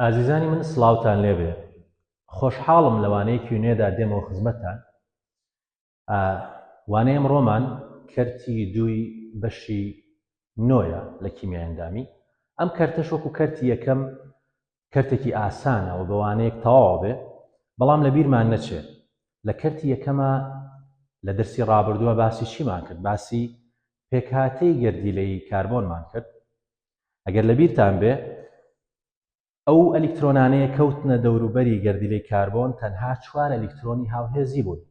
ئازیزانی من سڵاوتان لێبێ خۆشحاڵم لەوانەیە کوێنێدا دێمەوە خزمەتتان. وانەیە ئەمڕۆمان کەرتی دووی بەشی نۆیە لە کیمیای ئەندامی. ئەم کەرتەش وەکو کەرتی یەکەم کەرتێکی ئاسانە و بەوانەیەک تەواو بێ، بەڵام لە بیرمان نەچێت لە کەرتی یەکەمە لە دەرسی ڕابردووە باسی چیمان کرد؟ باسی پێکهاتەی گەردیلەی کاربۆنمان کرد. ئەگەر لە بیرتان بێ ئەو ئەلیکترۆنانەیە کەوتنە دەوروبەری گەردیلەی کاربۆن تەنها 4 ئەلیکترۆنی هاوهێزی بوون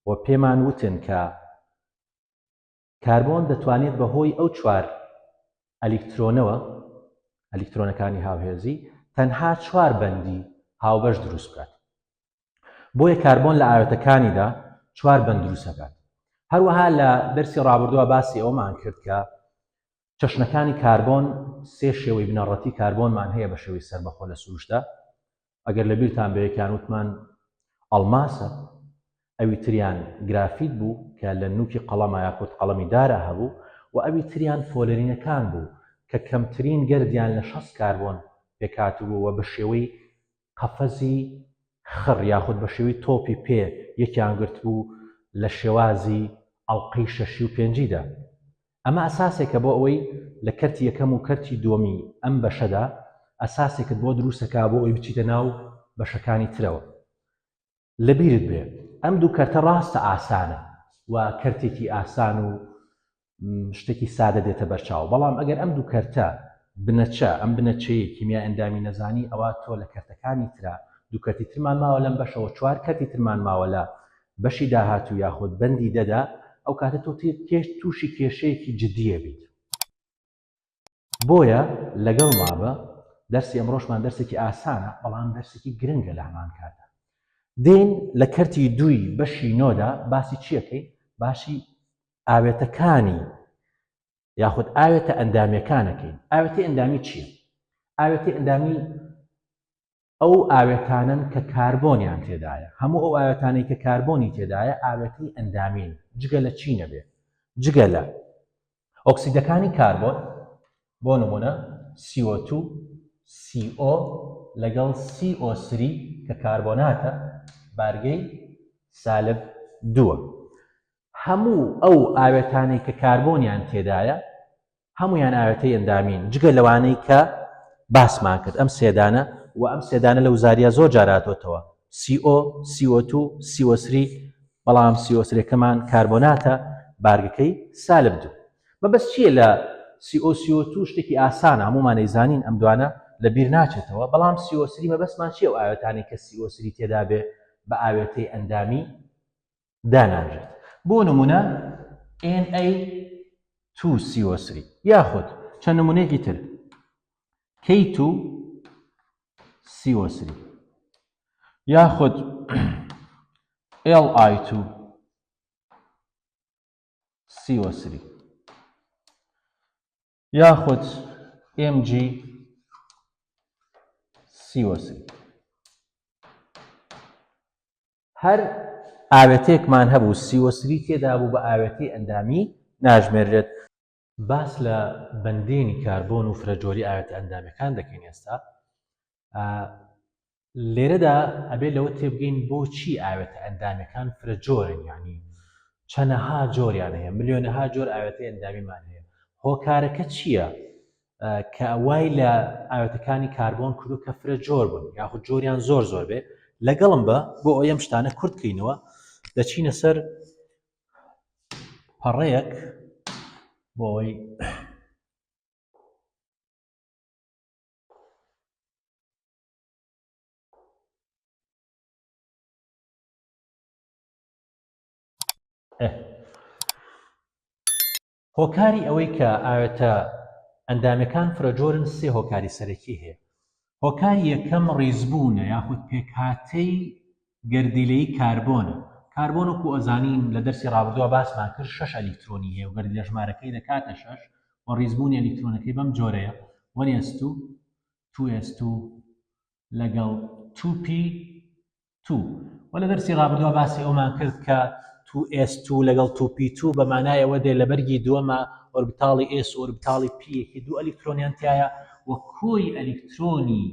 و پێمان وتن کە کاربۆن دەتوانێت بەهۆی ئەو 4 ئەلیکترۆنەوە ئەلیکترۆنەکانی هاوهێزی تەنها 4 بەندی هاوبەش دروست بکات. بۆیە کاربۆن لە ئاوێتەکانیدا 4 بەند دروست دەکات. هەروەها لە دەرسی ڕابردووە باسی ئەومان کرد کە چەشنەکانی کاربۆن 3 شێوەی بنەڕەتی کاربۆنمان هەیە بە شێوەی سەربەخۆ لە سروشتە. ئەگەر لە بیرتان بێ یەکیان وتمان ئەڵماسە، ئەوی تریان گرافیت بوو کە لە نووکی قەڵەمە یاخود قەڵەمی دارە هەبوو، و ئەوی تریان فۆلەرینەکان بوو کە کەمترین گەردیان لە 6 کاربۆن پێکهاتبوو و بە شێوەی قەفەزی خڕ یاخود بە شێوەی تۆپی پێ یەکیان گرت بوو لە شێوازی ئەڵقەی 6 و 5دا. ئەمە ئەساسێکە بۆ ئەوەی لە کەرتی یەکەم و کەرتی دووەمی ئەم بەشەدا ئەساسێکت بۆ دروستەکا بۆ ئەوی بچیتە ناو بەشەکانی ترەوە. لەبیرت بێ ئەم دوو کەرتە ڕاستە ئاسانە و کەرتێکی ئاسان و شتێکی سادە دێتە بەرچاو، بەڵام ئەگەر ئەم دوو کەرتە بنەچە ئەم بنەچەیە کیمیای ئەندامی نەزانی، ئەوە تۆ لە کەرتەکانی ترا دوو کەرتی ترمان ماوە لەم بەشەوە 4 کەرتی ترمان ماوە لە بەشی داهاتوو یاخود بەندی دەدا، ئەو کاتە تۆ تووشی کێشەیەکی جددیە بیت. بۆیە لەگەڵ مابە دەرسی ئەمڕۆشمان دەرسێکی ئاسانە، بەڵام دەرسێکی گرنگە لە هەمان کاتە. دێن لە کەرتی دووی بەشی نۆدا باسی چیەکەی؟ باسی ئاوێتەکانی یاخود ئاوێتە ئەندامیەکانەکەین. ئاوێتی ئەندامی چییە؟ ئاوێتی ئەندامی ئەو ئاوێتانن کە کاربۆنیان تێدایە. هەموو ئەو ئاوێتانەی کە کاربۆنی تێدایە ئاوێتی ئەندامین. جگە لە چی نەبێ؟ جگە لە ئۆکسیدەکانی کاربۆن، بۆ نمونە CO2 CO لەگەڵ CO3 کە کاربۆناتە بارگەی -2. هەموو ئەو ئاوێتانەی کە کاربۆنیان تێدایە هەمویان ئاوێتەی ئەندامین، جگە لەوانەی کە باسمان کرد. ئەم سێدانە و ئەم سێدانە لە وزاریە زۆر جاراتۆتەوە CO CO2 CO3، بەڵام CO3کەمان کاربۆناتە بارگەکەی -2. مەبەست چییە لە CO2 شتێکی ئاسانە، هەمومان نەیزانین ئەم دوانە لە بیر ناچێتەوە، بەڵام CO3 مەبەستمان چییە؟ ئەو ئاوێتانی کە CO3 تێدا بێ بە ئاوێتەی ئەندامی داناژێت. بۆ نمونە Na2CO3 یاخود چەند نمونەیەکی تر K2CO3 یاخود Li2CO3 یاخود MgCO3. هەر ئاوێتێکمان هەبوو CO3 تێدا بوو بە ئاوێتی ئەندامی ناژمێرێت. باس لە بەندێنی کاربۆن و فرەجۆری ئاوێتە ئەندامیەکان دەکەین. ئێستا لێرەدا ئەبێ لەوە تێبگەین بۆچی ئاوێتە ئەندامیەکان فرەجۆرن، یعنی چەندەها جۆریان هەیە، ملیۆنەها جۆر ئاوێتەی ئەندامیمان هەیە. هۆکارەکە چییە کە وای لە ئاوێتەکانی کاربۆن کردو کە فرەجۆر بوون یاخود جۆریان زۆر بێ؟ لەگەڵم بە بۆ ئەو ئەم شتانە کورت بکەینەوە. دەچینە سەر پەڕەیەک بۆ ئەوەی هۆکاری ئەوەی کە ئاوێتە ئەندامیەکان فرەجۆرن 3 هۆکاری سەرەکی هەیە. هۆکاری یەکەم ڕیزبوونە یاخود پێکهاتەی گەردیلەی کاربۆنە. کاربۆن وەکو ئەزانین لە دەرسی ڕابردووە باسمان کرد 6 ئەلیکترۆنی هەیە و گەردیلە ژمارەکەی دەکاتە 6 و ڕیزبوونی ئەلیکترۆنەکەی بەم جۆرەیە 1s2 2s2 لەگەڵ 2p2. و لە دەرسی ڕابردووە باسی ئەومان کرد کە 2s2 لەگەڵ 2p2 بەمانایەوە دێ لە بەرگی دووەمە ئۆربیتاڵی s و ئۆربیتاڵی p یەکی دوو ئەلیکترۆنیان تایە و کۆی ئەلیکترۆنی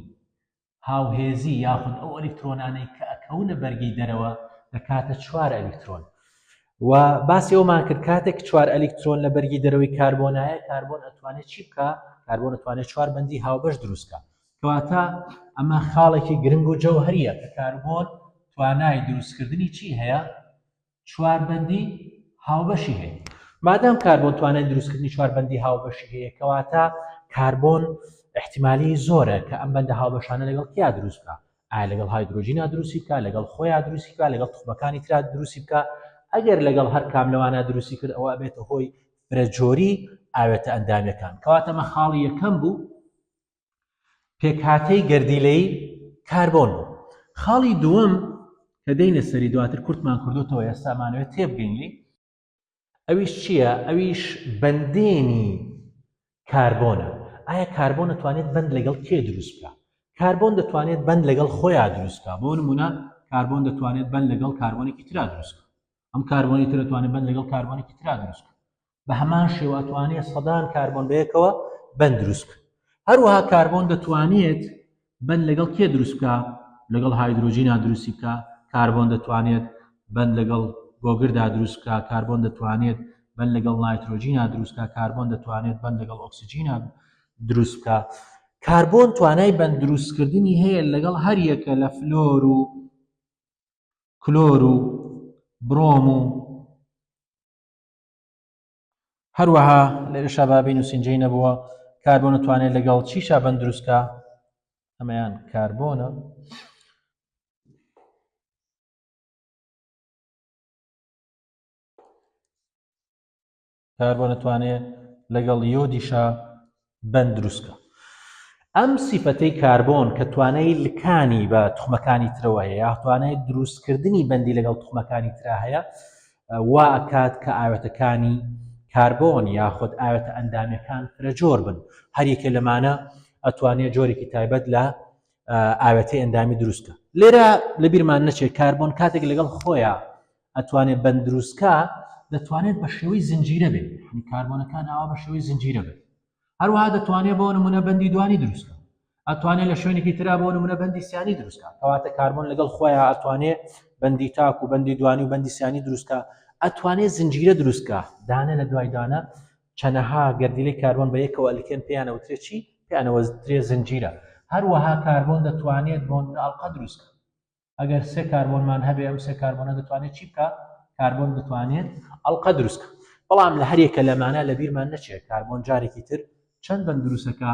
هاوهێزی یاخود ئەو ئەلیکترۆنانەی کە ئەکەونە بەرگی دەرەوە دەکاتە 4 ئەلیکترۆن. و باسی ئەومان کرد کاتێک 4 ئەلیکترۆن لە بەرگی دەرەوەی کاربۆنایە، کاربۆن ئەتوانێت چی بکە؟ کاربۆن ئەتوانێت 4 بەندی هاوبەش دروستکە. کەواتە ئەمە خاڵێکی گرنگ و جەوهەریە کە کاربۆن توانای دروستکردنی چی هەیە؟ 4 بەندی هاوبەشی هەیە. مادام کاربۆن توانای دروستکردنی 4 بەندی هاوبەشی هەیە، کەواتە کاربۆن احتیمالی زۆرە کە ئەم بەندە هاوبەشانە لەگەڵ کیا دروست بکە؟ ئایا لەگەڵ هایدرۆژینە دروستی بکە، لەگەڵ خۆیان دروستی بکە، لەگەڵ توخمەکانی ترا دروستی بکە. ئەگەر لەگەڵ هەر کام لەوانە دروستی کرد، ئەوە ئەبێتە هۆی فرەجۆری ئاوێتە ئەندامیەکان. کەواتە ئەمە خاڵی یەکەم بوو، پێکهاتەی گەردیلەی کاربۆن بوو. خاڵی دووەم کە دەینە سەری دواتر کورتمان کردوتەوە، ئێستا مانەوێت تێبگەینی، ئەویش چییە؟ ئەویش بەندێنی کاربۆنە. ئایا کاربۆن دەتوانێت بەند لەگەڵ کێ دروست بکە؟ کاربۆن دەتوانێت بەند لەگەڵ خۆیان دروست بکە. بۆ نمونە کاربۆن دەتوانێت بەند لەگەڵ کاربۆنێکی ترا دروست بکە. ئەم کاربۆنی تر دەتوانێت بەند لەگەڵ کاربۆنێکی ترا دروست بکە. بە هەمان شێوە ئەتوانێت سەدان کاربۆن بەیەکەوە بەند دروست بکە. هەروەها کاربۆن دەتوانێت بەند لەگەڵ کێ دروست بکە؟ لەگەڵ هایدرۆژینە دروستی بکە. کاربۆن دەتوانێت بەند لەگەڵ گۆگردا دروست بکە. کاربۆن دەتوانێت بەند لەگەڵ نایترۆژینە دروست بکە. کاربۆن دەتوانێت بەند لەگەڵ ئۆکسجینە دروست بکە. کاربۆن توانای بەند دروستکردنی هەیە لەگەڵ هەر یەکە لە فلۆر و کلۆر و برۆم و هەروەها لێرەشا بابین و سینجەی نەبووە. کاربۆن دەتوانێت لەگەڵ چیشا بەند دروستکە؟ ئەمەیان کاربۆنە. کاربۆن دەتوانێت لەگەڵ یۆدیشا بەند دروستکە. ئەم سیفەتەی کاربۆن کە توانای لکانی بە توخمەکانی ترەوە هەیە، یا توانای دروستکردنی بەندی لەگەڵ توخمەکانی ترا هەیە، وا ئەکات کە ئاوێتەکانی کاربۆن یاخود ئاوێتە ئەندامیەکان فرەجۆر بن. هەریەکە لەمانە ئەتوانێت جۆرێکی تایبەت لە ئاوێتەی ئەندامی دروستکە. لێرە لەبیرمان نەچێت کاربۆن کاتێک لەگەڵ خۆیان ئەتوانێت بەند دروستکە، دەتوانێت بە شێوەی زنجیرە بێت. کاربۆنەکان ئاوا بە شێوەی زنجیرە بێت. هەروەها دەتوانێت بۆ نمونە بەندی دوانی دروستکە. ئەتوانێت لە شوێنێکی ترا بۆ نمونە بەندی سیانی دروستکە. کەواتە کاربۆن لەگەڵ خۆیان ئەتوانێت بەندی تاک و بەندی دوانی و بەندی سیانی دروستکە. ئەتوانێت زنجیرە دروستکە، دانە لە دوای دانە چەنەها گەردیلەی کاربۆن بە یەکەوە ئەلیکێن، پێیان ئەوترێت چی؟ پێیان ئەوترێت زنجیرە. هەروەها کاربۆن دەتوانێت بۆ ئەڵقە دروستکە. ئەگەر سێ کاربۆنمان هەبێ، ئەم سێ کاربۆنە دەتوانێت چی بکە؟ کاربۆن دەتوانێت ئەڵقە دروستکە. بەڵام لە هەریەکە لەمانە لەبیرمان نەچێت کاربۆن جارێکی تر چەند بەند دروستەکە؟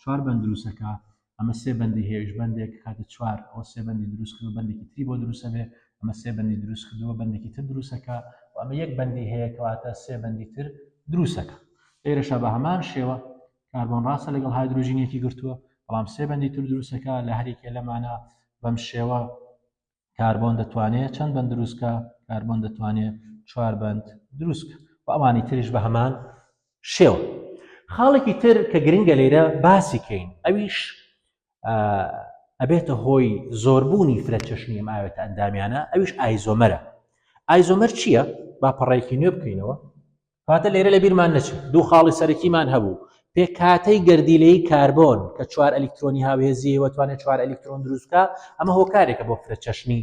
4 بەند دروستەکە. ئەمە سێ بەندی هەیەش بەندێک کاتە 4 ئەوە سێ بەندی دروست کردو، بەندێکی تری بۆ دروستە بێ. ئەمە سێ بەندی دروست کردووە، بەندێکی تر دروستەکە. و ئەمە یەک بەندی هەیە کەواتە سێ بەندی تر دروستەکە. لێرەشە بە هەمان شێوە کاربۆن ڕاستە لەگەڵ هایدرۆژینێکی گرتووە، بەڵام سێ بەندی تر دروستەکە. لە هەریەکە لەمانە بەم شێوە کاربۆن دەتوانێت چەند بەند دروستکە؟ کاربۆن دەتوانێت 4 بەند دروستکە. و ئەوانی تریش بە هەمان شێوە. خاڵێکی تر کە گرنگە لێرە باسی کەین، ئەویش ئەبێتە هۆی زۆربوونی فرەچەشنی ئەم ئاوێتە ئەندامیانە، ئەویش ئایزۆمەرە. ئایزۆمەر چییە؟ با پەڕێکی نوێ بکەینەوە. کاتە لێرە لەبیرمان نەچێت دوو خاڵی سەرەکیمان هەبوو. پێکهاتەی گەردیلەی کاربۆن کە 4 ئەلیکترۆنی هاوهێزی وەتوانێت 4 ئەلیکترۆن دروستکە، ئەمە هۆکارێکە بۆ فرەچەشنی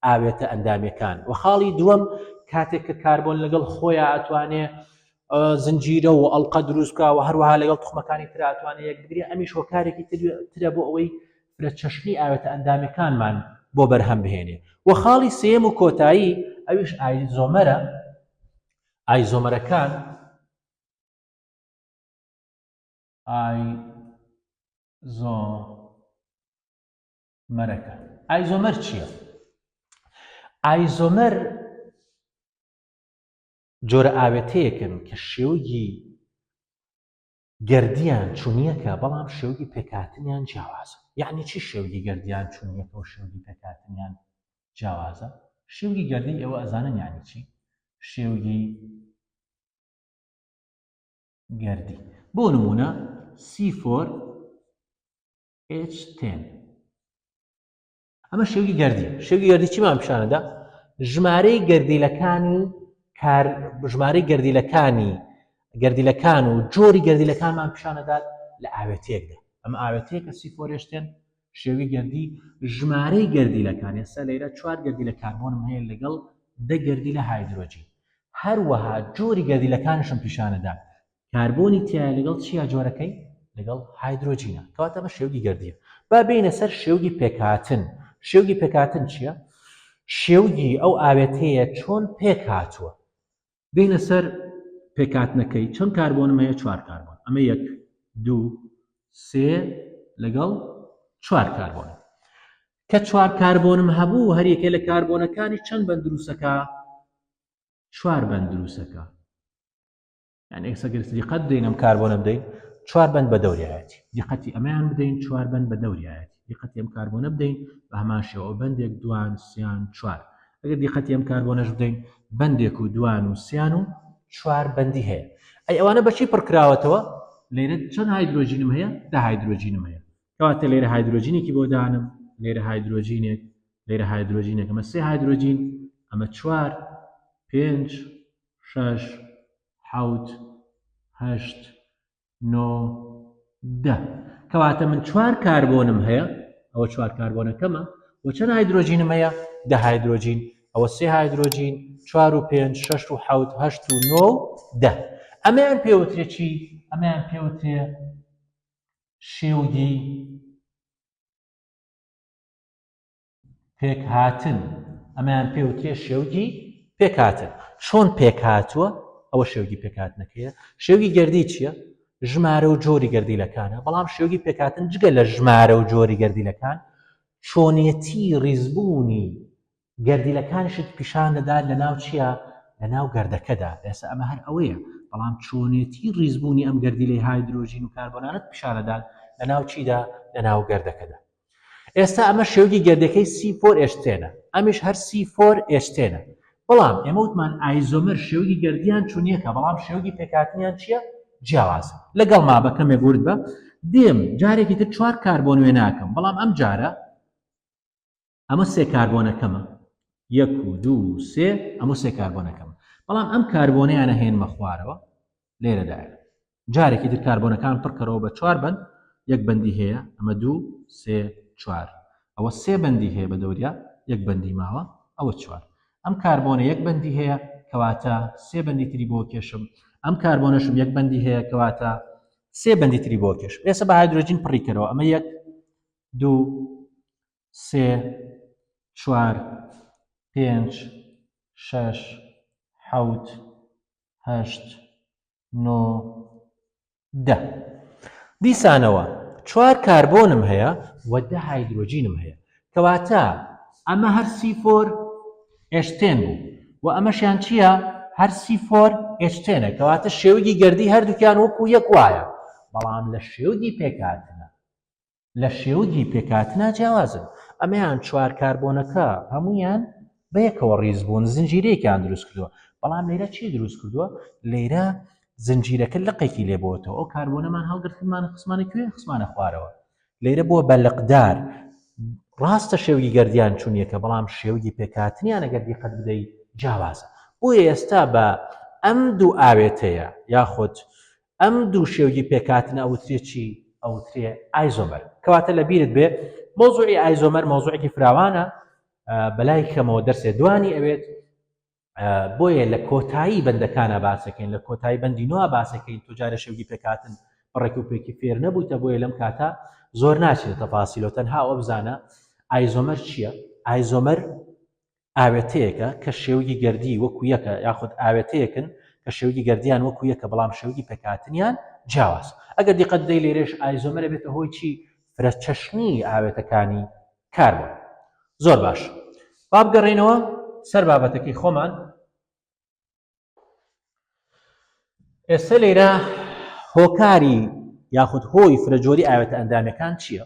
ئاوێتە ئەندامیەکان. و خاڵی دووەم کاتێک کە کاربۆن لەگەڵ خۆیان ئەتوانێت زنجیرە و ئەڵقە دروست بکە و هەروەها لەگەڵ توخمەکانی تر ئەتوانێت یەک بگرێت. ئەمیش هۆکارێکی ترە بۆ ئەوەی فرەچەشنی ئاوێتە ئەندامیەکانمان بۆ بەرهەم بهێنێ. و خاڵی سێم و کۆتایی ئەویش ئایزۆمەرە. ئایزۆمەرەکان ئایزۆمەر چییە؟ ئایزۆمەر جۆرە ئاوێتەیەکن کە شێوەی گەردیان چوونیەکە، بەڵام شێوەی پێکهاتنیان جیاوازە. یعنی چی شێوەی گەردیان چوونیەکە و شێوەی پێکهاتنیان جیاوازە؟ شێوەی گەردی ئێوە ئەزانن یعنی چی؟ شێوەی گەردی بۆ نمونە C4H10 ئەمە شێوەی گەردی. شێوەی گەردی چیمان پیشانەدا؟ ژمارەی گەردیلەکان و جۆری گەردیلەکانمان پیشانەدات لە ئاوێتەیەکدا. ئەمە ئاوێتەیەکە C4H10 شێوی گەردی ژمارەی گەردیلەکان ئێستا لێرە 4 گەردیلە کاربۆنم هەیە لەگەڵ 10 گەردیلە هایدرۆجین هەروەها جۆری گەردیلەکانشم پیشانەدا کاربۆنی تایە لەگەڵ چیە جۆرەکەی لەگەڵ هایدرۆجینە کەواتە ئەمە شێوگی گەردیە با بینە سەر شێوگی پێکهاتن شێوگی پێکهاتن چییە شێوگی ئەو ئاوێتەیە چۆن پێک هاتووە بینە سەر پێکهاتنەکەی چەند کاربۆنم هەیە 4 کاربۆن ئەمە 1 2 3 لەگەڵ 4 کاربۆنە کە 4 کاربۆنم هەبوو هەریەکێ لە کاربۆنەکانی چەند بەند دروستەکە 4 بەند دروستەکە یعنی ئێستا دیقەت بدەین ئەم کاربۆنە بدەین 4 بەند بە دەوریایەتی دیقەتی ئەمەیان بدەین 4 بەند بە دەوریایەتی دیقەتی ئەم کاربۆنە بدەین بە هەمان شێوە بەندێک دوان سیان 4 ئەگەر دیقەتی ئەم کاربۆنەش بدەین بەندێک و دوان و سیان و 4 بەندی هەیە ئەی ئەوانە بەچی پڕکراوەتەوە لێرە چەند هایدرۆجینم هەیە 10 هایدرۆجینم هەیە کەواتە لێرە هایدرۆجینێکی بۆ دانم لێرە هایدرۆجینێک لێرە هایدرۆجینێک ئەمە 3 هایدرۆجین ئەمە 4 5 6 7 8 9 10 کەواتە من 4 کاربۆنم هەیە ئەوە 4 کاربۆنەکەمە و چەند هایدرۆجینم هەیە 10 هایدرۆجین ئەوە 3 هایدرۆجین 4 و 5 6 و 7 8 و 9 و 10 ئەمەیان پێوترێ چی ئەمەیان پێوترێ شێوگی پێکهاتن ئەمەیان پێوترێ شێوگی پێکهاتن چۆن پێکهاتووە ئەوە شێوگی پێکهاتنەکەیە شێوگی گەردی چییە ژمارە و جۆری گەردیلەکانە بەڵام شێوگی پێکهاتن جگە لە ژمارە و جۆری گەردیلەکان چۆنیەتی ڕیزبوونی گەردیلەکانیشت پیشان دەدات لەناو چییە لەناو گەردەکەدا ئێستا ئەمە هەر ئەوەیە بەڵام چۆنیەتی ڕیزبوونی ئەم گەردیلەی هایدرۆژین و کاربۆنانت پیشان دەدات لەناو چیدا لەناو گەردەکەدا ئێستا ئەمە شێوگی گەردەکەی C4H10 ئەمیش هەر C4H10 بەڵام ئێمە وتمان ئایزۆمەر شێوگی گەردیان چونیەکە بەڵام شێوگی پێکهاتنیان چییە جیاوازە لەگەڵ مابەکەمێک ورد بە دێم جارێکی تر 4 کاربۆن وێ ناکەم بەڵام ئەم جارە ئەمە 3 کاربۆنەکەمە 1 و 2 و 3 ئەمە 3 کاربۆنەکەمە بەڵام ئەم کاربۆنەیانە هێنمە خوارەوە لێرەدایە جارێکی تر کاربۆنەکان پڕکەرەوە بە 4 بەند 1 بەندی هەیە ئەمە 2 3 4 ئەوە 3 بەندی هەیە بە دەوریا 1 بەندی ماوە ئەوە 4 ئەم کاربۆنە 1 بەندی هەیە کەواتە 3 بەندی تری بۆ کێشم ئەم کاربۆنەشم 1 بەندی هەیە کەواتە 3 بەندی تری بۆ کێشم ئێستا بە هایدرۆجین پڕی کەرەوە ئەمە 1 2 3 4 5 6 7 8 9 10 دیسانەوە 4 کاربۆنم هەیە و 10 هایدرۆجینم هەیە کەواتە ئەمە هەر C4H10 بوو و ئەمەشیان چییە هەر C4H10 کەواتە شێوگی گەردی هەردووکیان وەکو یەک وایە بەڵام لە شێوگی پێکهاتنە جیاوازن ئەمەیان 4 کاربۆنەکە هەمویان بەیەکەوە ڕیز بوون زنجیرەیەکیان دروست کردووە بەڵام لێرە چی دروست کردووە لێرە زنجیرەکە لقێکی لێبەوەتەوە ئەو کاربۆنەمان هەڵگرتمان خسمانە کوێ خسمانە خوارەوە لێرە بووە بەلقدار ڕاستە شێوگی گەردیان چونیەکە بەڵام شێوگی پێکهاتنیان ئەگەر دیقەت بدەیت جیاوازە بۆیە ئێستا بە ئەم دوو ئاوێتەیە یاخود ئەم دوو شێوگی پێکهاتنە ئەوترێ چی ئەوترێ ئایزۆمەر کەواتە لەبیرت بێ مۆزوعی ئایزۆمەر مۆزوعێکی فراوانە بەلای کەمەوە دەرسێ دوانی ئەوێت بۆیە لە کۆتایی بەندەکانە باسەکەین لە کۆتایی بەندی نوە باسەکەین تو جارە شێوگی پێکهاتن بڕێک و پێکی فێر نەبوویتە بۆیە لەم کاتە زۆر ناچێتە تەفاسیلەوە تەنها ئەو بزانە ئایزۆمەر چییە ئایزۆمەر ئاوێتەیەکە کە شێوگی گەردی وەکو یەکە یاخود ئاوێتەیەکن کە شێوگی گەردیان وەکو یەکە بەڵام شێوگی پێکهاتنیان جیاواز ئەگەر دیقەت بدەی لێرەش ئایزۆمەرە بێتە هۆی چی فرەچەشنی ئاوێتەکانی کاربۆن زۆر باش با بگەڕێنەوە سەر بابەتەکەی خۆمان ئێستا لێرە هۆکاری یاخود هۆی فرەجۆری ئاوێتە ئەندامەکان چییە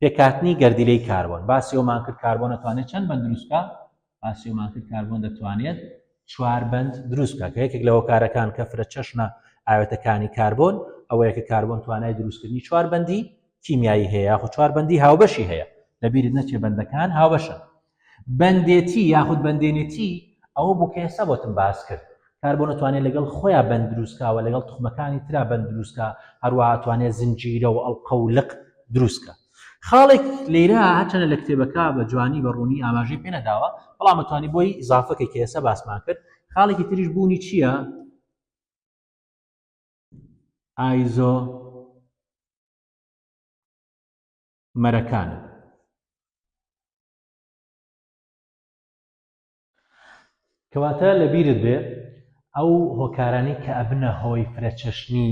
پێکهاتنی گەردیلەی کاربۆن باسی ئەومان کرد کاربۆن دەتوانێت چەند بەند دروستکە باسی ئەومان کرد کاربۆن دەتوانێت 4 بەند دروستکە کە یەکێک لە هۆکارەکان کە فرەچەشنە ئاوێتەکانی کاربۆن ئەوەیە کە کاربۆن توانای دروستکردنی 4 بەندی کیمیایی هەیە یاخود 4 بەندی هاوبەشی هەیە لەبیرت نەچێ بەندەکان هاوبەشن بەندێتی یاخود بەندێنێتی ئەوە بوو کە ئێستا بۆتم باس کرد کاربۆن دەتوانێت لەگەڵ خۆیان بەند دروستکەوە لەگەڵ توخمەکانی ترا بەند دروستکە هەروەها توانێت زنجیرە و ئەڵقە و لق دروستکە خاڵێک لێرە هەچەنە لە کتێبەکە بە جوانی بە ڕوونی ئاماژەی پێ نەداوە بەڵام ئەتوانی بۆی ئیزافەکەی کە ئێستا باسمان کرد خاڵێکی تریش بوونی چییە؟ ئایزۆمەرەکانە. کەواتە لەبیرت بێ ئەو هۆکارانەی کە ئەبنە هۆی فرەچەشنی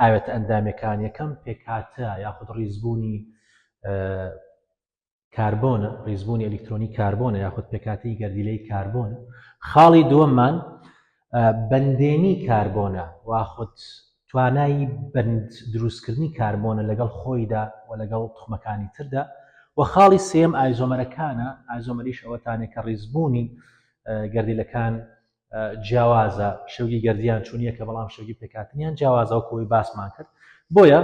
ئاوێتە ئەندامەکان یەکەم پێکهاتە یاخود ڕیزبوونی کاربۆنە، ڕیزبوونی ئەلکترۆنی کاربۆنە یاخود پێکهاتەی گەردیلەی کاربۆنە. خاڵی دووەممان بەندێنی کاربۆنە واخود توانایی بەند دروستکردنی کاربۆنە لەگەڵ خۆیدا و لەگەڵ توخمەکانی تردا. و خاڵی سێم ئایزۆمەرەکانە. ئایزۆمەریش ئەوەتانێک کە ڕیزبوونی گەردیلەکان جیاوازە، شەوگی گەردیان چوونیە کە بەڵام شەوگی پێکهاتنیان جیاوازەوەکەوەی باسمان کرد. بۆیە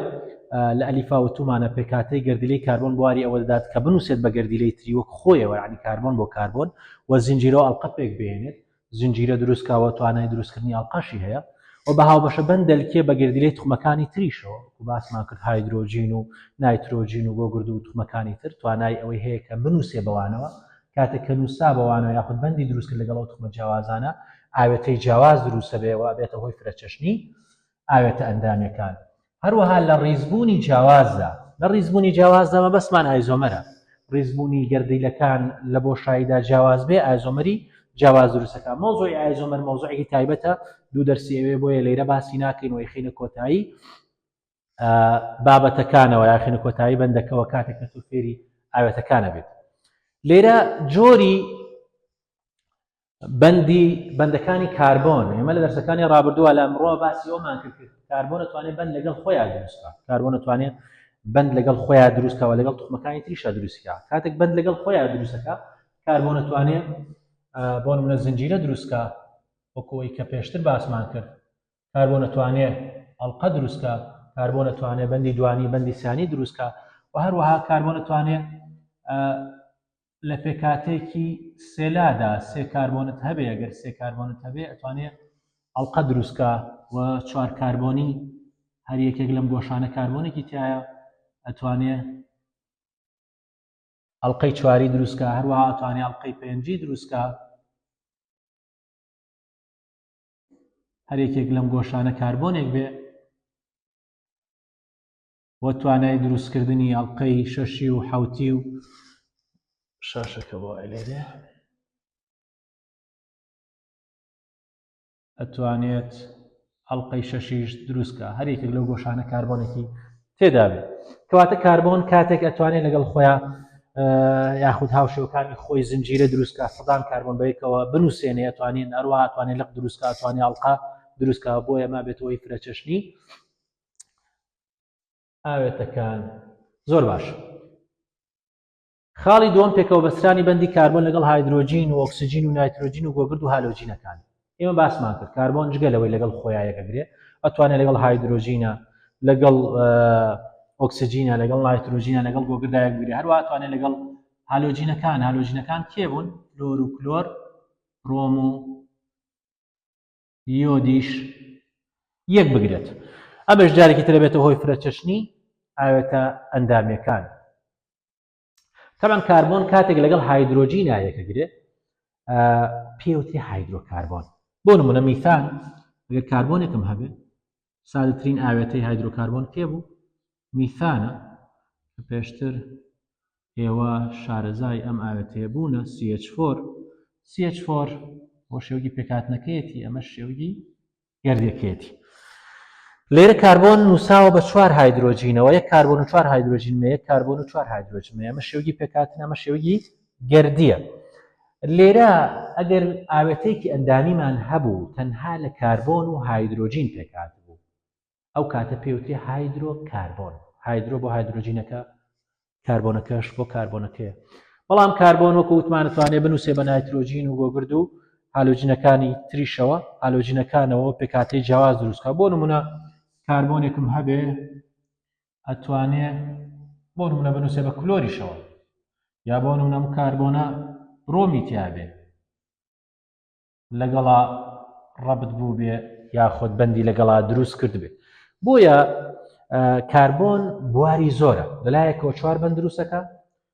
لە ئەلیفا وتومانە پێکهاتەی گەردیلەی کاربۆن بواری ئەوە دەدات کە بنووسێت بە گەردیلەی تری وەک خۆیەوە، یعنی کاربۆن بۆ کاربۆن و زنجیرەوە ئەڵقە پێک بێنێت، زنجیرە دروستکاوە توانای دروستکردنی ئەڵقەشی هەیە و بە هاوبەشە بەند دەلکێ بە گەردیلەی توخمەکانی تریشەوە و باسمان کرد هایدرۆجین و نایترۆجین و گۆگرد و توخمەکانی تر توانای ئەوەی هەیە کە بنووسێ بەوانەوە کاتێک کە نووسا بەوانەوە یاخود بەندی دروستکرد لەگەڵ ئەو توخمە جیاوازانە ئاوێتەی جیاواز دروستە بێەوە بێتە هۆی فرەچەشنی ئاوێتە ئەندامەکان. هەروەها لە ڕیزبوونی جیاوازدا، لە ڕیزبوونی جیاوازدا مەبەستمان ئایزۆمەرە. ڕیزبوونی گەردیلەکان لە بۆشاییدا جیاواز بێ ئایزۆمەری جیاواز دروستەکە. مۆزۆی ئایزۆمەر مۆزوعێکی تایبەتە، دوو دەرسی ئەوێ بۆیە لەیرە باسی ناکەین و یخینە کۆتایی بابەتەکانەوە یاخینە کۆتایی بەندەکەوە کاتێک کە تۆ فێری ئاوێتەکانە بێت. لێرە جۆری بەندەکانی کاربۆن ئێمە لە دەرسەکانی ڕابردووە لە ئەمڕۆ باسی ئەومان کرد کاربۆن دەتوانێت بەند لەگەڵ خۆیان دروستکات، کاربۆن دەتوانێت بەند لەگەڵ خۆیان دروستکەوە لەگەڵ توخمەکانی تریشە دروستکە. کاتێک بەند لەگەڵ خۆیان دروستەکە کاربۆن دەتوانێت بۆ نمونە زنجیرە دروستکە وەکەوەی کە پێشتر باسمان کرد، کاربۆن دەتوانێت ئەڵقە دروستکە، کاربۆن دەتوانێت بەندی دوانی بەندی سانی دروستکە و هەروەها کاربۆن دەتوانێت لە پێکاتێکی سێلادا سێ کاربۆنت هەبێ، ئەگەر سێ کاربۆنت هەبێ ئەتوانێت ئەڵقە دروستکە و چوار کاربۆنی هەر یەکێک لەم گۆشانە کاربۆنێکی تایە ئەتوانێت ئەڵقەی چواری دروستکە، هەروەها ئەتوانێت ئەڵقەی پێنجی دروستکە. هەر یەکێک لەم گۆشانە کاربۆنێک بێ و توانای دروستکردنی ئەڵقەی شەشی و حەوتی و شاشەکە بۆ ئەلێرێ ئەتوانێت ئەڵقەی شەشیش دروستکە. هەر یەکێک لەو گۆشانە کاربۆنێکی تێدا بێت. کەواتە کاربۆن کاتێک ئەتوانێت لەگەڵ خۆیان یاخود هاوشێوەکانی خۆی زنجیرە دروستکە، سەدان کاربۆن بەیەکەوە بنووسێنێ، ئەتوانێت هەروەها ئەتوانێت لەق دروستکە، ئەتوانێت ئەڵقە دروستکە. بۆیە ما بێتەوەی فرەچەشنی ئاوێتەکان. زۆر باش. خاڵی دووەم پێکەوە بەسترانی بەندی کاربۆن لەگەڵ هایدرۆجین و ئۆکسجین و نایترۆجین و گۆگرد و هالۆجینەکان. ئێمە باسمان کرد کاربۆن جگەلەوەی لەگەڵ خۆیان یەکەگرێ ئەتوانێت لەگەڵ هایدرۆجینە، لەگەڵ ئۆکسجینە، لەگەڵ نایترۆجینە، لەگەڵ گۆگردا یەکبگرێ. هەروەها ئەتوانێت لەگەڵ هالۆجینەکان کێ بوون؟ فلۆر و کلۆر، ڕۆم و یۆدیش یەک بگرێت. ئەمەش جارێکی تر بێتە هۆی فرەچەشنی ئاوێتە ئەندامەکان. طبعا کاربۆن کاتێک لەگەڵ هایدرۆجینە یەکەگرێ پێوتری هایدرۆکاربۆن. بۆ نمونە میثان ئەگەر کاربۆنێکم هەبێ سادەترین ئاوێتەی هایدرۆکاربۆن پێ بوو میثانە کە پێشتر ئێوە شارەزای ئەم ئاوێتەیە بوونە CH4 بۆ شێوەی پێکهاتنەکەیەتی، ئەمە شێوەی گەردیەکەیەتی. لێرە کاربۆن نووساوە بە 4 هایدرۆجینەوە، یەک کاربۆن و 4 هایدرۆجینمە، یەک کاربۆن و 4 هایدرۆجینمە. ئەمە شێوەی پێکهاتنە، ئەمە شێوەی گەردیە. لێرە ئەگەر ئاوێتەیەکی ئەندامیمان هەبوو تەنها لە کاربۆن و هایدرۆجین پێکات بوو ئەو کاتە پێوتری هایدرۆکاربۆن. هایدرۆ بۆ هایدرۆجینەکە، کاربۆنەکەش بۆ کاربۆنەکەیە. بەڵام کاربۆن وەکو وتمان دەتوانێت بنووسێ بە نایترۆجین و گۆگرد و هالۆجینەکانی تریشەوە، هالۆجینەکانەوە پێکاتەی جیاواز دروستکە. بۆ نمونە کاربۆنێکم هەبێ ئەتوانێت بۆ نمونە بنووسێ بە کلۆریشەوە، یا بۆ نمونە ئەم کاربۆنە ڕۆمی تیابێ لەگەڵا ڕەبت بوو بێ یاخود بەندی لەگەڵا دروست کرد بێ. بۆیە کاربۆن بواری زۆرە لەلایەکەوە 4 بەند دروستەکە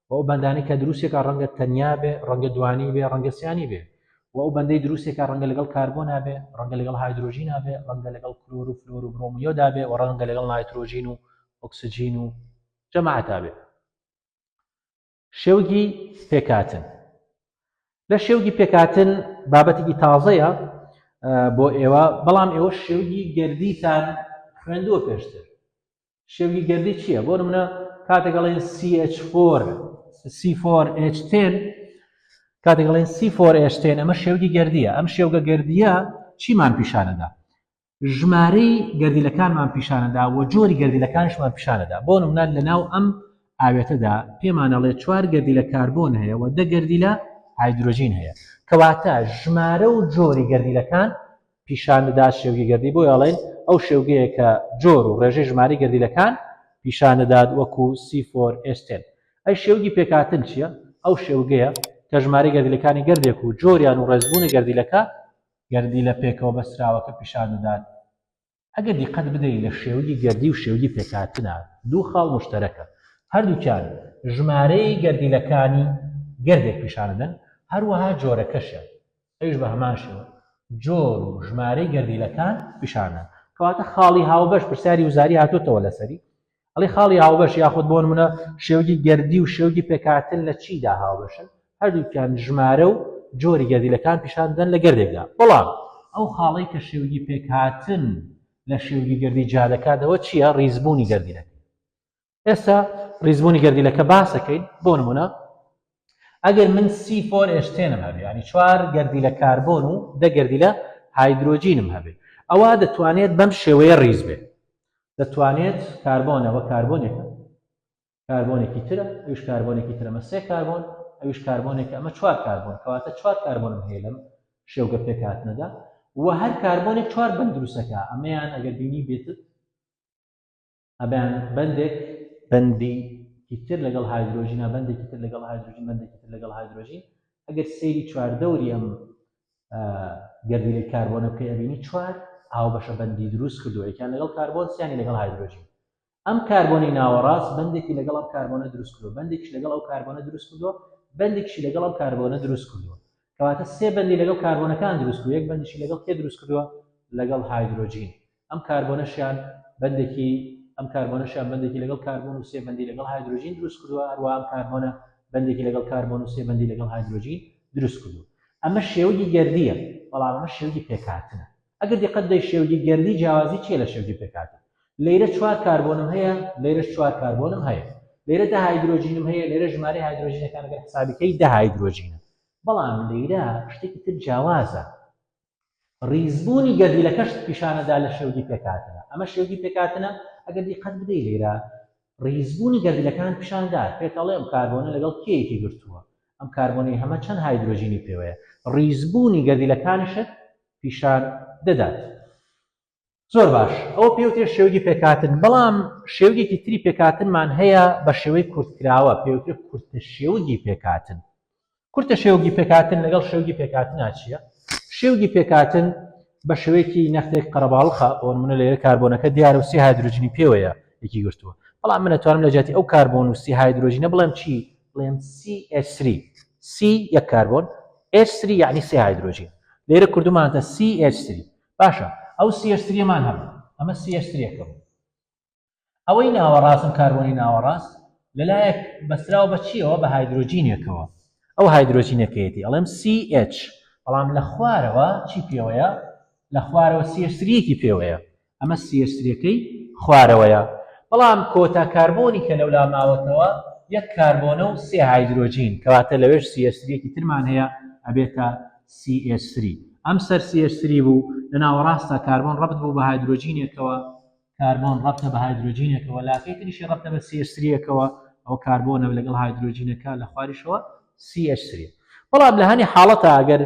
و ئەو بەندانی کە دروستێکە ڕەنگە تەنیا بێ ڕەنگە دوانی بێ ڕەنگە سیانی بێ و ئەو بەندەی دروستێکە ڕەنگە لەگەڵ کاربۆنا بێ ڕەنگە لەگەڵ هایدرۆژینا بێ ڕەنگە لەگەڵ کلۆر و فلۆر و برۆمیۆدا بێ و ڕەنگە لەگەڵ نایترۆژین و ئۆکسجین و جەماعەتا بێ. شێوگی پێکهاتن لە شێوگی پێکهاتن بابەتێکی تازەیە بۆ ئێوە بەڵام ئێوە شێوگی گەردیتان خوێندووە پێشتر. شێوگی گەردی چییە؟ بۆ نمونە کاتێک دەڵێن C4H10 کاتێک دەڵێن C4H10 ئەمە شێوگی گەردیە. ئەم شێوگە گەردیە چیمان پیشانەدا؟ ژمارەی گەردیلەکانمان پیشانەدا و جۆری گەردیلەکانشمان پیشانەدا. بۆ نمونە لەناو ئەم ئاوێتەدا پێمانەڵێ 4 گەردیلە کاربۆن هەیە و 10 گەردیلە هایدرۆژین هەیە کەواتە ژمارە و جۆری گەردیلەکان پیشانەدا شێوگی گەردی بۆ ئەڵێن ئەو شێوگەیە کە جۆر و ڕێژەی ژمارەی گەردیلەکان پیشانەدات وەکو C4H10. ئەی شێوگی پێکهاتن چییە؟ ئەو شێوگەیە کە ژمارەی گەردیلەکانی گەردێک و جۆریان و ڕێزبوونی گەردیلەکە گەردیلە پێکەوە بەستراوەکە پیشانەدات. ئەگەر دیقەت بدەیت لە شێوگی گەردی و شێوگی پێکهاتنە دوو خاڵ مشتەرەکە هەردووکیان ژمارەی گەردیلەکانی گەردێک پیشانەدەن هەروەها جۆرەکەشە ئەویش بە هەمان شێوە جۆر و ژمارەی گەردیلەکان پیشانەدەن. کەواتە خاڵی هاوبەش پرسیاری وزاری هاتووەتەوە لەسەری ئەڵێ خاڵی هاوبەش یاخود بۆ نمونە شێوگی گەردی و شێوگی پێکهاتن لە چیدا هاوبەشن؟ هەردووکیان ژمارە و جۆری گەردیلەکان پیشاندەن لە گەردێکدا. بەڵام ئەو خاڵی کە شێوگی پێکهاتن لە شێوگی گەردی جا دەکاتەوە چییە؟ ڕیزبوونی گەردیلەکە. ئێستا ڕیزبوونی گەردیلەکە باسەکەین. بۆ نمونە ئەگەر من C4H10م هەبێ ینی 4 گەردیلە کاربۆن و 10 گەردیلە هایدرۆژینم هەبێ ئەوە دەتوانێت بەم شێوەیە ڕیز بێت. دەتوانێت کاربۆنەوە کاربۆنێکە کاربۆنێکی ترە ئەوش کاربۆنێکی ترەمە 3 کاربۆن ئەوش کاربۆنێکە ئەمە 4 کاربۆن کەواتە 4 کاربۆنم هەیە لەم شێوگە پێکهاتنەدا و هەر کاربۆنێک 4 بەند دروستەکە ئەمەیان ئەگەر بینی بێتت ئەبیان بەندێک بەندی تر لەگەڵ هایدرۆژینە بەندێکی تر لەگەڵ هایدرۆژین بەندێکی تر لەگەڵ هایدرۆژین ئەگەر سەیری چواردەوری ئەم گەردیلە کاربۆنە بکەی ئەبینی 4 هاوبەشە بەندی دروست کردووە یەکیان لەگەڵ کاربۆن سیانی لەگەڵ هایدرۆژین. ئەم کاربۆنی ناوەڕاست بەندێکی لەگەڵ ئەم کاربۆنە دروست کردووە بەندێکیش لەگەڵ ئەو کاربۆنە دروست کردووە بەندێکیشی لەگەڵ ئەم کاربۆنە دروست کردووە کەواتە 3 بەندی لەگەڵ کاربۆنەکان دروست کردووە یەک بەندیشی لەگەڵ کێ دروست کردووە؟ لەگەڵ هایدرۆژین. ئەم کاربۆنەشیان بەندێکی ئەم کاربۆنەشیان بەندێکی لەگەڵ کاربۆن و 3 بەندی لەگەڵ هایدرۆژین دروست کردووە هەروە ئەم کاربۆنە بەندێکی لەگەڵ کاربۆن و 3 بەندی لەگەڵ هایدرۆژین دروست کردووە. ئەمە شێوگی گەردیە بەڵام ئەمە شێوگی پێکهاتنە. ئەگەر دیقەت دەی شێوگی گەردی جیاوازی چیە لە شێوگی پێکهاتن؟ لەیرە 4 کاربۆنم هەیە لەیرەش 4 کاربۆنم هەیە لەیرە 10 هایدرۆژینم هەیە لەیرە ژمارەی هایدرۆژینەکان ئەگەر حسابیکەی 10 هایدرۆژینە بەڵام لەیرە شتێکی تر جیاوازە ڕیزبوونی گەردیلەکەش پیشانەدا لە شێوگی پێکهاتنە. ئەمە شێوگی پێکهاتنە ئەگەر دیقەت بدەی لێرە ڕیزبوونی گەردیلەکان پیشاندار پێتەڵێ ئەم کاربۆنە لەگەڵ کێیەکی گرتووە ئەم کاربۆنەی هەمە چەند هایدرۆژینی پێوەیە ڕیزبوونی گەردیلەکانیشت پیشان دەدات. زۆر باش ئەوە پێوتێ شێوگی پێکهاتن. بەڵام شێوگێکی تری پێکهاتنمان هەیە بە شێوەی کورتکراوە پێوتێ کورتە شێوگی پێکهاتن. کورتە شێوگی پێکهاتن لەگەڵ شێوگی پێکهاتنە چییە؟ شێوگی پێکهاتن بە شێوەیەکی نەختێک قەرەباڵخە بۆ نمونە لێرە کاربۆنەکە دیارە و 3 هایدرۆژینی پێوەیە یەکی گرتووە بەڵام من ئەتوانم لە جیاتی ئەو کاربۆن و 3 هایدرۆژینە بڵێم چی؟ بڵێم CH3 C یەک کاربۆن H3 یعنی 3 هایدرۆژین لێرە کردومانتە CH3 باشە ئەو CH3مان هەبوو ئەمە CH3ەکە بوو ئەوەی ناوەڕاستم کاربۆنی ناوەڕاست لەلایەک بەستراوە بە چیەوە؟ بە هایدرۆژینێکەوە ئەو هایدرۆژینەکەیەتی ئەڵێم CH بەڵام لە خوارەوە چی پێوەیە؟ لە خوارەوە CH3یەکی پێوەیە ئەمە CH3ەکەی خوارەوەیە بەڵام کۆتا کاربۆنی کە لەولا ماوەتەوە یەک کاربۆنە و 3 هایدرۆژین کەواتە لەوێش CH3یەکی ترمان هەیە ئەبێتە CH3 ئەم سەر CH3 بوو لە ناوەڕاستە کاربۆن ڕەبت بوو بە هایدرۆژینێکەوە کاربۆن ڕەبتە بە هایدرۆژینێکەوە لاکەی تریشی ڕەبتە بە CH3یەکەوە ئەو کاربۆنە لەگەڵ هایدرۆژینەکە لە خواریشەوە CH3 بەڵام لە هەنی حاڵەتە ئەگەر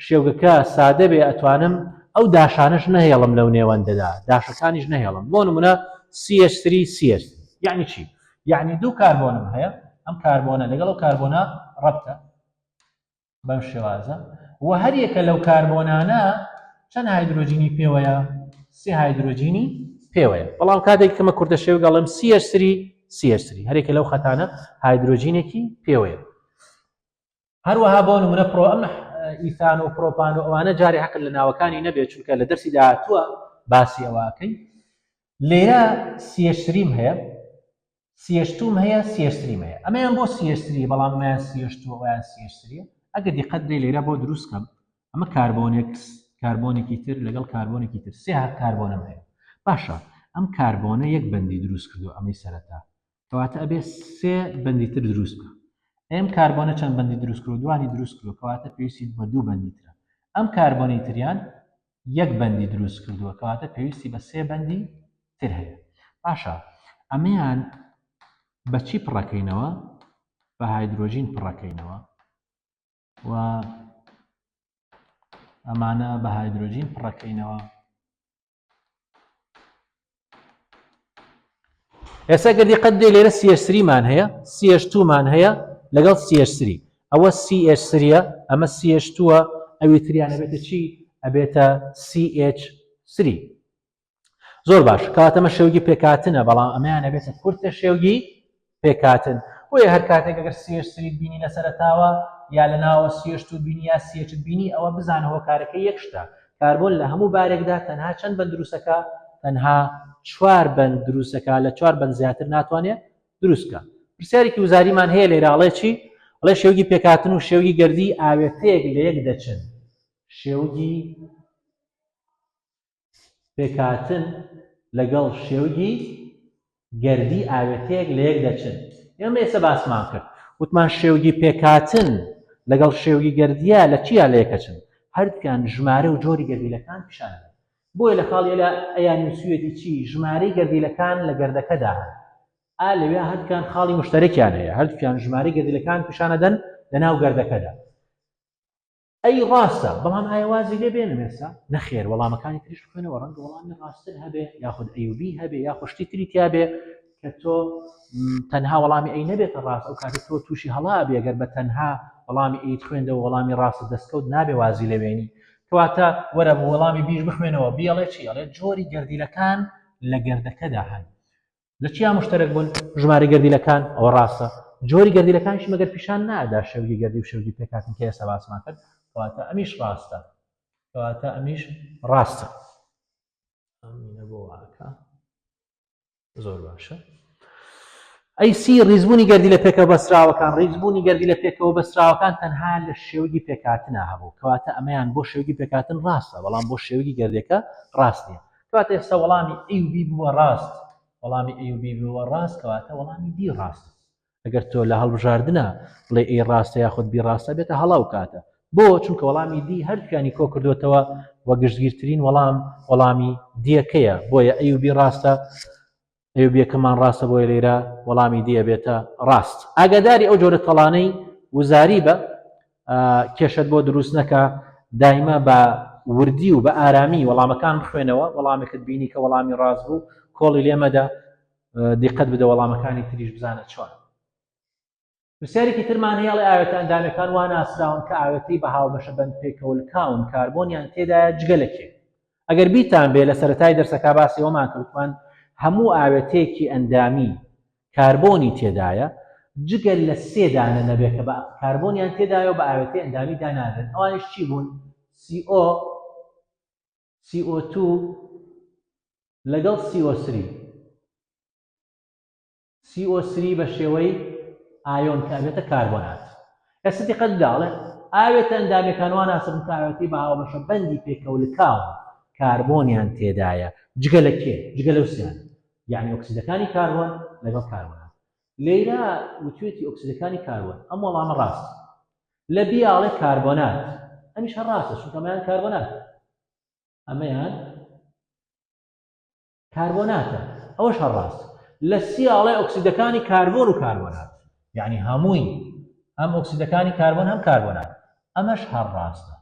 شێوگەکە سادە بێ ئەتوانم ئەو داشانش نەهێڵم لەو نێوەندەدا داشەکانیش نەهێڵم بۆ نمونە CH3 CH3 یعنی چی؟ یعنی دوو کاربۆنم هەیە ئەم کاربۆنە لەگەڵ ئەو کاربۆنە ڕەبتە بەم شێوازە و هەر یەکە لەو کاربۆنانە چەند هایدرۆژینی پێوەیە؟ 3 هایدرۆژینی پێوەیە بەڵام کاتێک کەمە کوردە شێو گەڵم CH3 هەرێکە لەو خەتانە هایدرۆژینێکی پێوەیە هەروەها بۆ نمونە ئەم ئیثان و پرۆپان و ئەوانە جارێ حەقل لە ناوەکانی نەبێت چونکە لە دەرسی داهاتووە باسی ئەوەکەی لێرە CH3 هەیە CH2 هەیە CH3 هەیە ئەمەیان بۆ CH3 بەڵام ئەمەیان CH2 ئەویان CH3 ئەگەر دیقەت دەی لێرە بۆ دروستکەم ئەمە کاربۆنێکی تر لەگەڵ کاربۆنێکی تر سێ کاربۆنم هەیە باشە ئەم کاربۆنە یەک بەندی دروست کردو ئەمەی سەرەتا کەواتە ئەبێ سێ بەندی تر دروست بکە ئەم کاربۆنە چەند بەندی دروست کرد دوانی دروست کرد کەواتە پێویستی بە دوو بەندی ترە ئەم کاربۆنی تریان یەک بەندی دروست کردووە کەواتە پێویستی بە سێ بەندی تر هەیە باشە ئەمەیان بەچی پڕەکەینەوە بە هایدرۆژین پڕەکەینەوە و ئەمانە بە هایدرۆژین پڕەکەینەوە ئێستا گەردی قەت دێ لێرە CH3 مان هەیە CH2 مان هەیە لەگەڵ CH3 ئەوە CH3ە ئەمە CH2ە ئەوی تریانە بێتە چی ئەبێتە CH3 زۆر باش کاتەمە شێوگی پێکاتنە بەڵام ئەمەیان ئەبێتە کورتە شێوگی پێکاتن بۆیە هەر کاتێک ئەگەر CH3 بینی لەسەرتاوە یا لە ناوە CH2 بینی یا CH بینی ئەوە بزانە هۆکارەکەی یەک شتە کاربۆن لە هەموو بارێکدا تەنها چەند بەند دروستەکە تەنها 4 بەند دروستەکە لە 4 بەند زیاتر ناتوانێت دروستکە پرسیارێکی وزاریمان هەیە لێرە ئەڵێ چی ئەڵێ شێوگی پێکاتن و شێوگی گەردی ئاوێتەیەک لە یەک دەچن شێوگی پێکاتن لەگەڵ شێوگی گەردی ئاوێتەیەک لە یەک دەچن ئێمە ئێستا باسمان کرد وتمان شێوگی پێکاتن لەگەڵ شێوگی گەردیە لە چیا لە یەکەچن هەردووکیان ژمارە و جۆری گەردیلەکان پیشانە بۆیە لە خاڵی لە ئەیان نووسویەتی چی ژمارەی گەردیلەکان لە گەردەکەدا لەوێ هەردووکیان خاڵی مشتەرەکیان هەیە هەردووکیان ژمارەی گەردیلەکان پیشانەدەن لەناو گەردەکەدا ئەی ڕاستە بەڵام ئایا وازی لێ بێنم ئێستا نەخێر وەڵامەکانی تریش بخوێنەوە ڕەنگە وەڵامی ڕاستتر هەبێ یاخود ئەیوبی هەبێ یا خوشتی تری تیا بێ کە تۆ تەنها وەڵامی ئەی نەبێتە ڕاست ئەو کاتێک تۆ تووشی هەڵا بێ ئەگەر بە تەنها وەڵامی ئەیت خوێندەوە وەڵامی ڕاستە دەستکەوت نابێ وازی لێ بێنی کەواتە وەرە بە وەڵامی بیش بخوێنەوە بیاڵێ چی ئەڵێ جۆری گەردیلەکان لە گەردەکەدا هەن لە چیا مشتەرەک بوون ژمارە گەردیلەکان ئەوە ڕاستە جۆری گەردیلەکانشی مەگەر پیشان نادا شێوگی گەردی و شێوگی پێکاتن کە ئێستا باسمان کرد کەواتە ئەمیش ڕاستە کەواتە ئەمیش ڕاستە ئەمینە بۆ واکە زۆر باشە ئەی سی ڕیزبوونی گەردی لە پێکەوە بەستراوەکان ڕیزبوونی گەردی لە پێکەوە بەستراوەکان تەنها لە شێوگی پێکاتنە هەبوو کەواتە ئەمەیان بۆ شێوگی پێکاتن ڕاستە بەڵام بۆ شێوگی گەردەکە ڕاست نییە کەواتە ئێستا وەڵامی ئەیوبی بووە ڕاست وەڵامی ئەیوبی بووە ڕاست کەواتە وەڵامی دی ڕاست ئەگەر تۆ لە هەڵبژاردنە بڵێ ئەی ڕاستە یاخود بی ڕاستە بێتە هەڵاو کاتە بۆ چونکە وەڵامی دی هەردووکیانی کۆ کردوتەوە وە گشتگیرترین وەڵامی دیەکەیە بۆیە ئەیوبی ڕاستە ئەیوبیەکەمان ڕاستە بۆیە لێرە وەڵامی دیە بێتە ڕاست ئاگاداری ئەو جۆرە تەڵانەی وزاری بە کێشت بۆ دروست نەکە دایما بە وردی و بە ئارامی وەڵامەکان بخوێنەوە وەڵامێکت بینی کە وەڵامی ڕاست بوو کۆڵی لێمەدا دیقەت بدە وەڵامەکانی تریش بزانە چۆن پرسیارێکی ترمان هەیە ئەڵێ ئاوێتە ئەندامەکان وان ئاسراون کە ئاوێتەی بە هاوبەشە بەند پێکەوەلکاون کاربۆنیان تێدایە جگەلەکێ ئەگەر بیتان بێ لە سەرەتای دەرسەکە باسی ئەومان کردومان هەموو ئاوێتەیەکی ئەندامی کاربۆنی تێدایە جگەل لە سێ دانە نەبێ کە بە کاربۆنیان تێدایە و بە ئاوێتەی ئەندامی دانادن ئەوانش چی بوون CO2 لەگەڵ CO3 بە شێوەی ئایۆن کە ئەبێتە کاربۆنات ئێستا دیقەت بداڵێ ئاوێتە ئەندامەکان وان ئاسراون کە ئاوێتەی بە هاوبەشە بەندی پێکەوەلکاون کاربۆنیان تێدایە جگەلە کێ جگەلە وسیان یعنی ئۆکسیدەکانی کاربۆن لەگەڵ کاربۆنات لێرە وتوێتی ئۆکسیدەکانی کاربۆن ئەم وەڵامە ڕاست لە بیاڵێ کاربۆنات ئەمیش هەر ڕاستە چونکە ئەمەیان کاربۆنات ئەمەیان کاربۆناتە ئەوەش هەر ڕاستە لە سیاڵێ ئۆکسیدەکانی کاربۆن و کاربۆنات یعنی هەمووی ئەم ئۆکسیدەکانی کاربۆن هەم کاربۆنات ئەمەش هەر ڕاستە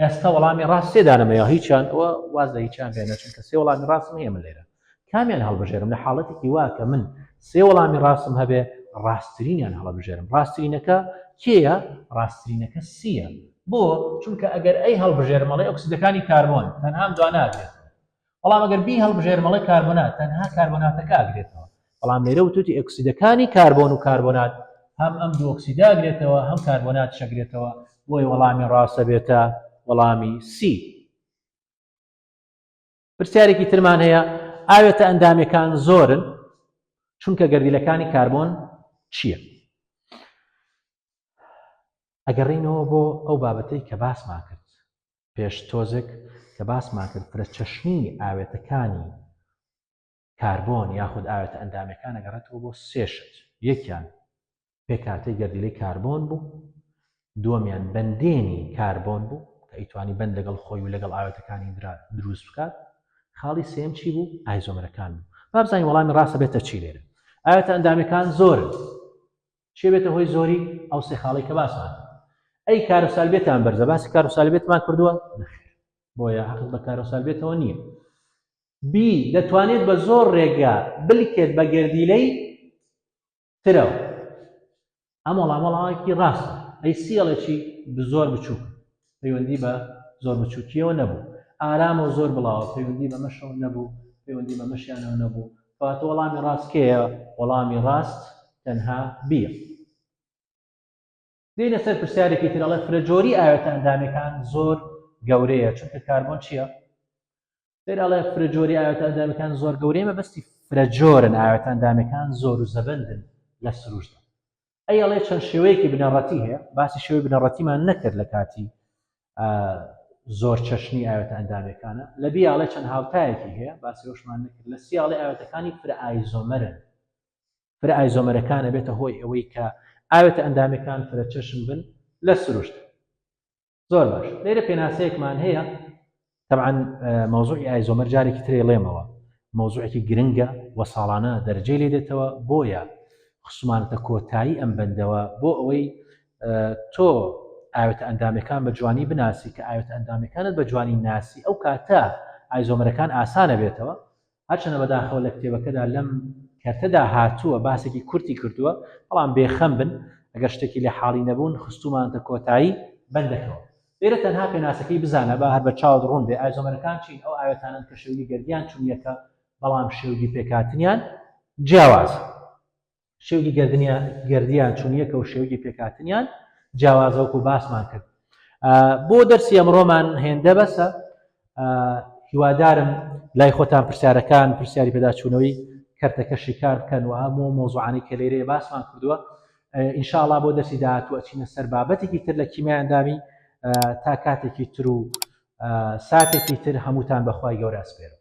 ئێستا وەڵامی ڕاست سێدانەمەیە هیچیان ئەوە واز لە هیچیان پێ نەچونکە سێ وەڵامی ڕاستم هەیە من لێرە کامیان هەڵبژێرم لە حاڵەتێکی وا کە من سێ وەڵامی ڕاستم هەبێ ڕاستترینیان هەڵبژێرم ڕاستترینەکە کێیە ڕاستترینەکە سیە بۆ چونکە ئەگەر ئەی هەڵبژێرم ئەڵێ ئۆکسیدەکانی کاربۆن تەنها ئەم دوا نابێت بەڵام ئەگەر بی هەڵبژێرمەڵی کاربۆنات تەنها کاربۆناتەکە ئاگرێتەوە بەڵام لێرە وتوتی ئۆکسیدەکانی کاربۆن و کاربۆنات هەم ئەم دوو ئۆکسیدا ئاگرێتەوە هەم کاربۆنات شەگرێتەوە بۆی وەڵامی ڕاستە بێتە وەڵامی سی. پرسیارێکی ترمان هەیە ئاوێتە ئەندامەکان زۆرن چونکە گەردیلەکانی کاربۆن چییە؟ ئەگەڕینەوە بۆ ئەو بابەتەی کە باسمان کرد پێش تۆزێک کە باسمان کرد فرەچەشنی ئاوێتەکانی کاربۆن یاخود ئاوێتە ئەندامەکان ئەگەڕێتەوە بۆ سێشت. یەکیان پێکهاتەی گەردیلەی کاربۆن بوو، دووەمیان بەندێنی کاربۆن بوو کە ئەیتوانی بەند لەگەڵ خۆی و لەگەڵ ئاوێتەکانی دروست بکات، خاڵی سێم چی بوو؟ ئایزۆمەرەکان بوو. با بزانین وەڵامی ڕاستە بێتە چی لێرە. ئاوێتە ئەندامەکان زۆرن. چێ بێتە هۆی زۆری؟ ئەو سێ خاڵی کە باسمان ئەی کارۆسالبێتان بەرزە باسی کارۆسالبێتمان کردووە؟ نەخێر، بۆیە حەقت بە کارۆسالبێتەوە نییە. بی دەتوانێت بە زۆر ڕێگا بلکێت بە گەردیلەی ترەوە. ئەم وەڵامەڵاوێکی ڕاستە. ئەی سیڵێکی زۆر بچووک پەیوەندی بە زۆر بچووکیەوە نەبوو، ئارامە و زۆر بڵاوە پەیوەندی بە مەشەوە نەبوو، پەیوەندی بە مەشیانەوە نەبوو. کەواتە وەڵامی ڕاست کێیە؟ وەڵامی ڕاست تەنها بیە. دێنە سەر پرسیارێکی تر ئەڵێ فرەجۆری ئاوێتە ئەندامەکان زۆر گەورەیە چونکە کاربۆن چییە؟ لێرە ئەڵێ فرەجۆری ئاوێتە ئەندامەکان زۆر گەورەیە مەبەستی فرەجۆرن ئاوێتە ئەندامەکان زۆر و زەبەندن لە سروشتدا. ئەی ئەڵێ چەند شێوەیەکی بنەڕەتی هەیە، باسی شێوەی بنەڕەتیمان نەکرد لە کاتی زۆر چەشنی ئاوێتە ئەندامەکانە. لە بی ئاڵێ چەند هاوتایەکی هەیە باسی ئەوشمان نەکرد. لە سی ئاڵێ ئاوێتەکانی فرە ئایزۆمەرن. فرە ئایزۆمەرەکانە بێتە هۆی ئەوەی کە ئاوێتە ئەندامەکان فرە چەشم بن لە سروشت. زۆر باش. لێرە پێناسەیەکمان هەیە طبعا مەوزوعی ئایزۆمەر جارێکی ترێ لێمەوە مەوزوعێکی گرنگە و ساڵانە دەرجەی لێ دێتەوە، بۆیە خسومانەتە کۆتایی ئەم بەندەوە بۆ ئەوەی تۆ ئاوێتە ئەندامەکان بە جوانی بناسی کە ئاوێتە ئەندامەکانت بە جوانی ناسی ئەو کاتە ئایزۆمەرەکان ئاسانە بێتەوە. هەرچەندە بەداخەوە لە کتێبەکەدا لەم کەرتەدا هاتووە باسێکی کورتی کردووە، بەڵام بێخەم بن ئەگەر شتێکی لێ حاڵی نەبوون خستومانەتە کۆتایی بەندەکەەوە. لێرە تەنها پێناسەکەی بزانە بە هەر بە چاوت ڕوون بێ ئایزۆمەرەکان چین؟ ئەو ئاوێتانن کە شێوگی گەردیان چوونیەکە بەڵام شێوگی پێکهاتنیان جیاوازە. شێوگی گەردیان چوونیەکە و شێوگی پێکهاتنیان جیاوازە وەکو باسمان کرد. بۆ دەرسی ئەمڕۆمان هێندە بەسە. هیوادارم لای خۆتان پرسیارەکان پرسیاری پێداچوونەوەی کەرتەکەشی کار بکەن و هەموو مۆزوعانی کە لێرەیە باسمان کردووە. ئینشاءڵڵا بۆ دەرسی داهاتوو ئەچینە سەر بابەتێکی تر لە کیمیای ئەندامی تا کاتێکی تر و ساتێکی تر هەمووتان بەخوای گەورە ئەسپێرم.